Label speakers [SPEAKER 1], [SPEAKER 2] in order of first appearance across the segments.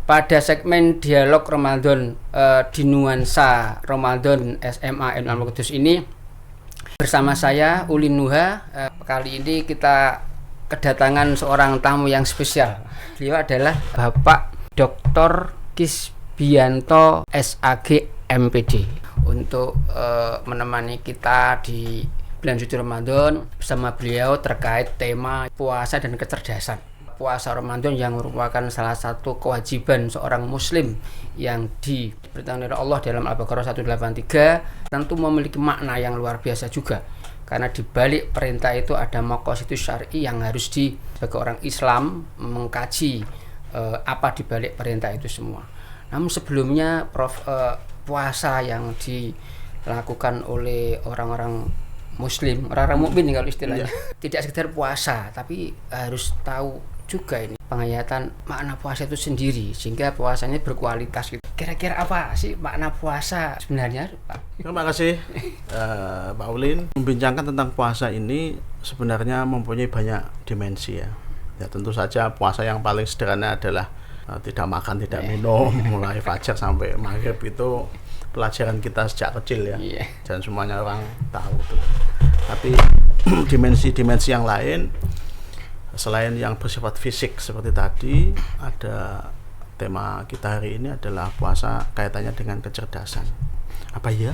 [SPEAKER 1] pada segmen dialog Ramadan di nuansa Ramadan SMA Al Qudus ini bersama saya Ulin Nuha. Kali ini kita kedatangan seorang tamu yang spesial. Beliau adalah Bapak Dr. Kisbianto SAG MPD untuk menemani kita di bulan suci Ramadan bersama beliau terkait tema puasa dan kecerdasan. Puasa Ramadan yang merupakan salah satu kewajiban seorang muslim yang diperintahkan oleh Allah dalam Al-Baqarah 183 tentu memiliki makna yang luar biasa juga, karena di balik perintah itu ada maqasidus syar'i yang harus sebagai orang Islam mengkaji apa di balik perintah itu semua. Namun sebelumnya puasa yang dilakukan oleh orang-orang muslim, orang-orang mukmin kalau istilahnya, tidak sekedar puasa tapi harus tahu juga ini penghayatan makna puasa itu sendiri sehingga puasanya berkualitas gitu. Kira-kira apa sih makna puasa sebenarnya, Pak?
[SPEAKER 2] Terima kasih Pak Ulin. Membincangkan tentang puasa ini sebenarnya mempunyai banyak dimensi ya. Ya tentu saja puasa yang paling sederhana adalah tidak makan, tidak minum mulai fajar sampai maghrib, itu pelajaran kita sejak kecil ya. Dan semuanya orang tahu tuh. Tapi dimensi-dimensi yang lain selain yang bersifat fisik seperti tadi, ada tema kita hari ini adalah puasa kaitannya dengan kecerdasan. Apa ya?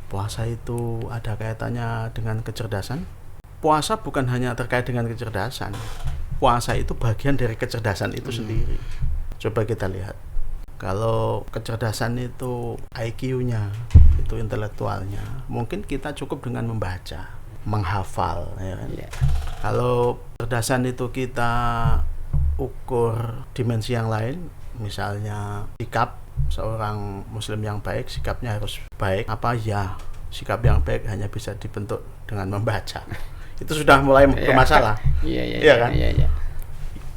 [SPEAKER 2] Puasa itu ada kaitannya dengan kecerdasan? Puasa bukan hanya terkait dengan kecerdasan. Puasa itu bagian dari kecerdasan itu sendiri. Coba kita lihat. Kalau kecerdasan itu IQ-nya, itu intelektualnya, mungkin kita cukup dengan membaca, menghafal ya kan? Kalau kecerdasan itu kita ukur dimensi yang lain, misalnya sikap seorang muslim yang baik, sikapnya harus baik. Apa ya, sikap yang baik hanya bisa dibentuk dengan membaca. Itu sudah mulai bermasalah. Iya kan?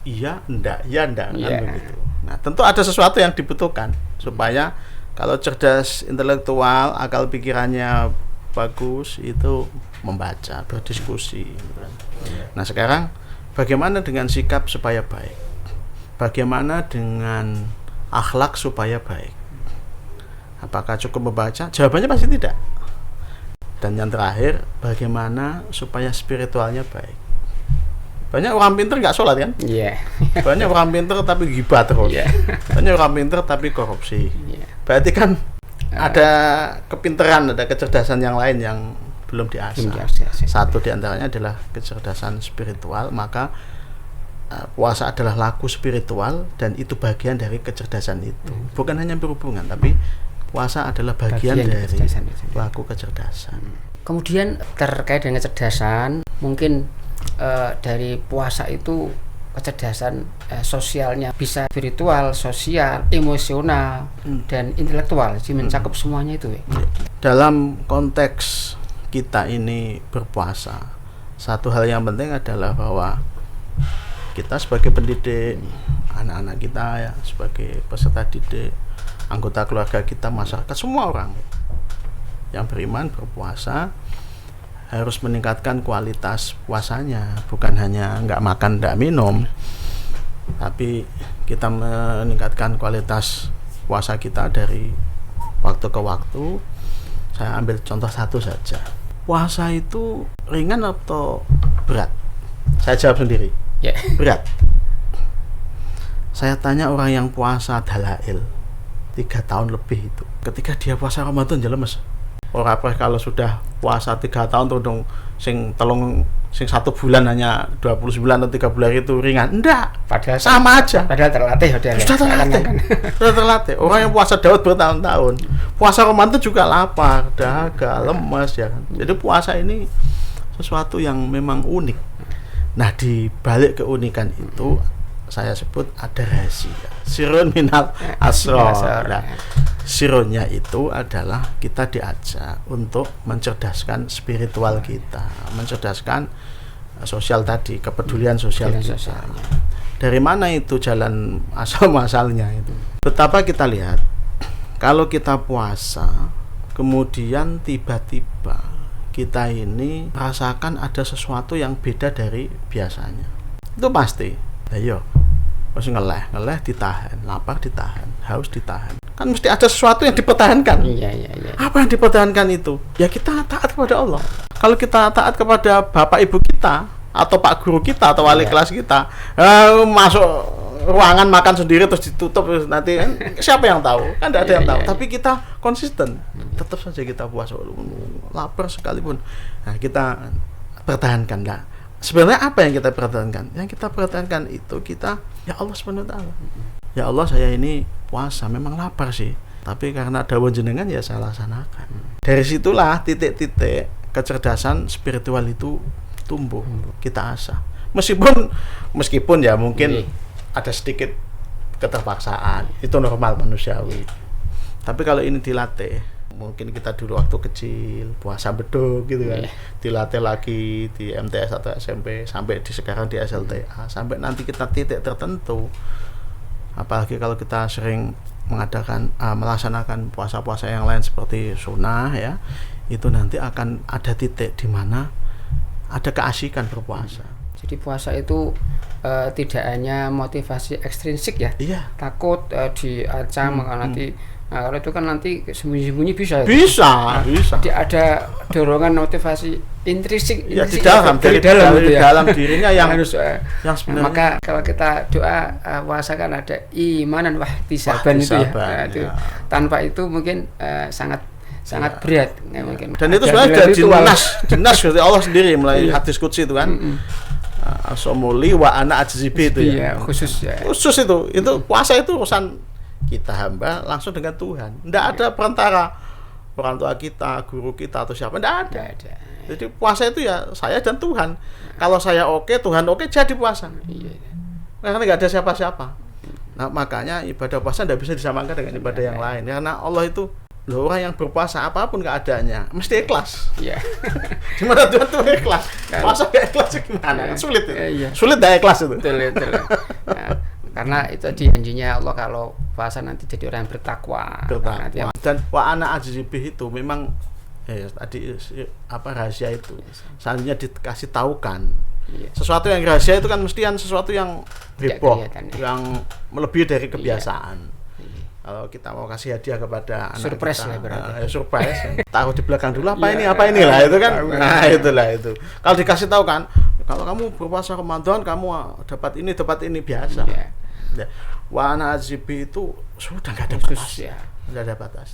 [SPEAKER 2] Iya, enggak kan begitu. Nah, tentu ada sesuatu yang dibutuhkan supaya kalau cerdas intelektual, akal pikirannya bagus, itu membaca, berdiskusi. Nah, sekarang bagaimana dengan sikap supaya baik? Bagaimana dengan akhlak supaya baik? Apakah cukup membaca? Jawabannya pasti tidak. Dan yang terakhir, bagaimana supaya spiritualnya baik? Banyak orang pintar nggak sholat kan? Banyak orang pintar tapi ghibah terus. Banyak orang pintar tapi korupsi. Berarti kan ada kepintaran, ada kecerdasan yang lain yang belum diasah. Satu diantaranya adalah kecerdasan spiritual. Maka puasa adalah laku spiritual dan itu bagian dari kecerdasan itu. Bukan hanya berhubungan, tapi puasa adalah bagian dari laku kecerdasan.
[SPEAKER 1] Kemudian terkait dengan kecerdasan, mungkin dari puasa itu kecerdasan sosialnya bisa spiritual, sosial, emosional, dan intelektual, jadi mencakup semuanya itu.
[SPEAKER 2] Dalam konteks kita ini berpuasa, satu hal yang penting adalah bahwa kita sebagai pendidik, anak-anak kita ya, sebagai peserta didik, anggota keluarga kita, masyarakat, semua orang yang beriman berpuasa harus meningkatkan kualitas puasanya, bukan hanya nggak makan, nggak minum, tapi kita meningkatkan kualitas puasa kita dari waktu ke waktu. Saya ambil contoh satu saja. Puasa itu ringan atau berat? Saya jawab sendiri. Berat. Saya tanya orang yang puasa dalail 3 tahun lebih itu, ketika dia puasa Ramadan ya lemes. Orang apa kalau sudah puasa 3 tahun tuh dong sing 1 bulan hanya 29 atau 30 hari itu ringan. Enggak,
[SPEAKER 1] padahal
[SPEAKER 2] sama aja.
[SPEAKER 1] Padahal terlatih
[SPEAKER 2] Sudah terlatih. Orang yang puasa Daud bertahun-tahun, puasa Ramadan juga lapar, dahaga, lemas ya kan. Jadi puasa ini sesuatu yang memang unik. Nah, di balik keunikan itu saya sebut ada rahasia. Sirun minal asrar. Nah, sirunnya itu adalah kita diajak untuk mencerdaskan spiritual kita, mencerdaskan sosial tadi, kepedulian sosial kita. Dari mana itu jalan asal muasalnya itu? Betapa kita lihat kalau kita puasa, kemudian tiba-tiba kita ini merasakan ada sesuatu yang beda dari biasanya. Itu pasti. Ayo, Masih ngeleh ditahan, lapar ditahan, haus ditahan. Kan mesti ada sesuatu yang dipertahankan.
[SPEAKER 1] Iya.
[SPEAKER 2] Apa yang dipertahankan itu? Ya kita taat kepada Allah. Kalau kita taat kepada bapak ibu kita atau pak guru kita atau wali kelas kita, masuk ruangan makan sendiri terus ditutup nanti kan siapa yang tahu? Kan tidak ada yang tahu. Tapi kita konsisten, tetap saja kita puasa, lapar sekalipun. Nah, kita pertahankan lah. Sebenarnya apa yang kita pertahankan? Yang kita pertahankan itu kita, ya Allah SWT. Ya Allah, saya ini puasa memang lapar sih, tapi karena dawuh jenengan ya saya laksanakan. Dari situlah titik-titik kecerdasan spiritual itu tumbuh, kita asah. Meskipun ya mungkin ada sedikit keterpaksaan, itu normal manusiawi. Tapi kalau ini dilatih, mungkin kita dulu waktu kecil puasa beduk gitu kan, dilatih lagi di MTS atau SMP, sampai di sekarang di SLTA, sampai nanti kita titik tertentu. Apalagi kalau kita sering melaksanakan puasa-puasa yang lain seperti sunnah ya, itu nanti akan ada titik di mana ada keasikan berpuasa.
[SPEAKER 1] Jadi puasa itu tidak hanya motivasi ekstrinsik ya, takut diancam nanti. Nah, kalau itu kan nanti sembunyi-sembunyi bisa.
[SPEAKER 2] Bisa.
[SPEAKER 1] Jadi ada dorongan motivasi intrinsik
[SPEAKER 2] ya, di dalam dirinya yang harus yang sebenarnya.
[SPEAKER 1] Maka kalau kita doa puasa kan ada imanan wahtisaban itu ya. Nah, itu tanpa itu mungkin sangat berat mungkin.
[SPEAKER 2] Dan itu sebenarnya dinas dari Allah sendiri melalui hadis qudsi itu kan. Asomuli wa ana ajzibi itu ya. Khusus itu puasa itu urusan kita hamba langsung dengan Tuhan. Tidak ada perantara orang tua kita, guru kita atau siapa, tidak ada. Jadi puasa itu ya saya dan Tuhan. Kalau saya oke, Tuhan oke, jadi puasa. Karena nggak ada siapa-siapa. Nah, makanya ibadah puasa tidak bisa disamakan dengan ibadah yang lain. Karena Allah itu orang yang berpuasa apapun keadaannya mesti ikhlas. Gimana Tuhan tuh ikhlas? Puasa nggak ikhlas gimana? Sulit. Sulit dah ikhlas itu.
[SPEAKER 1] Betul. Karena itu janjinya Allah kalau puasa nanti jadi orang yang bertakwa.
[SPEAKER 2] Dan wa ana ajzibih itu memang tadi rahasia itu. Seandainya dikasih tahukan. Sesuatu yang rahasia itu kan mestian sesuatu yang heboh, yang melebihi dari kebiasaan. Kalau kita mau kasih hadiah kepada anak
[SPEAKER 1] surprise
[SPEAKER 2] kita,
[SPEAKER 1] lah berarti.
[SPEAKER 2] Surprise. Taruh di belakang dulu apa ini lah itu kan. Nah, itulah itu. Kalau dikasih tahu kan, kalau kamu berpuasa Ramadan kamu dapat ini biasa. Wa ana azibi itu sudah enggak ada batas. Enggak ada batas.